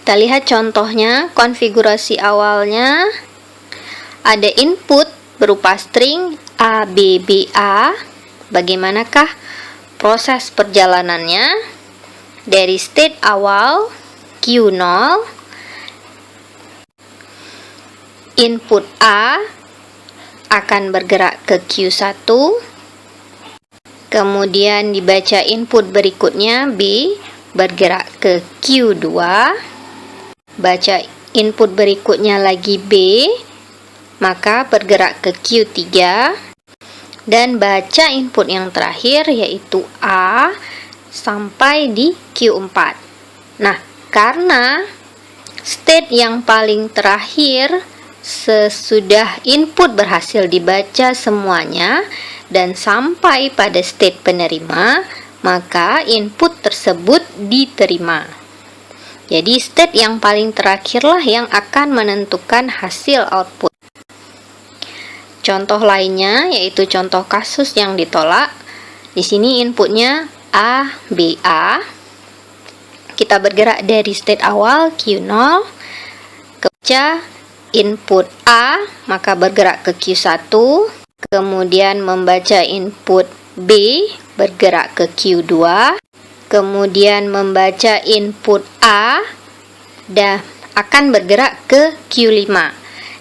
Kita lihat contohnya, konfigurasi awalnya ada input berupa string A, B, B, A. Bagaimanakah proses perjalanannya? Dari state awal Q0, input A akan bergerak ke Q1, kemudian dibaca input berikutnya B bergerak ke Q2, baca input berikutnya lagi B, maka bergerak ke Q3, dan baca input yang terakhir yaitu A sampai di Q4. Nah, karena state yang paling terakhir sesudah input berhasil dibaca semuanya dan sampai pada state penerima, maka input tersebut diterima. Jadi state yang paling terakhirlah yang akan menentukan hasil output. Contoh lainnya yaitu contoh kasus yang ditolak. Di sini inputnya A, B, A. Kita bergerak dari state awal Q0 ke baca input A, maka bergerak ke Q1, kemudian membaca input B, bergerak ke Q2, kemudian membaca input A dan akan bergerak ke Q5.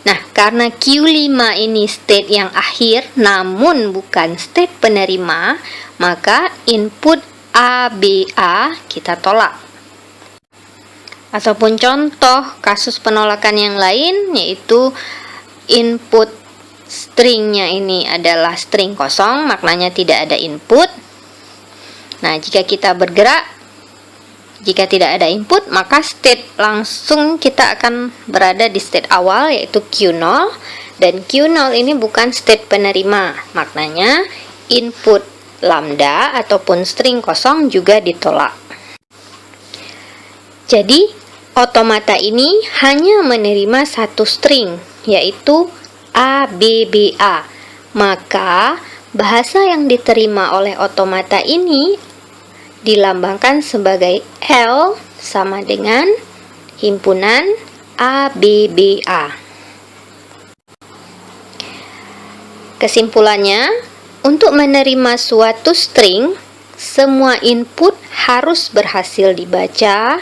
Nah, karena Q5 ini state yang akhir namun bukan state penerima, maka input A, B, A kita tolak. Ataupun contoh kasus penolakan yang lain yaitu input stringnya ini adalah string kosong, maknanya tidak ada input. Nah, jika kita bergerak, jika tidak ada input, maka state langsung kita akan berada di state awal yaitu Q0, dan Q0 ini bukan state penerima, maknanya input lambda ataupun string kosong juga ditolak. Jadi otomata ini hanya menerima satu string yaitu A, B, B, A. Maka bahasa yang diterima oleh otomata ini dilambangkan sebagai L sama dengan himpunan A, B, B, A. Kesimpulannya, untuk menerima suatu string, semua input harus berhasil dibaca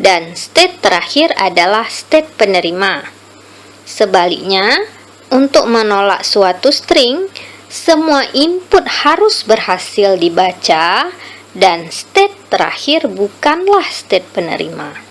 dan state terakhir adalah state penerima. Sebaliknya, untuk menolak suatu string, semua input harus berhasil dibaca dan state terakhir bukanlah state penerima.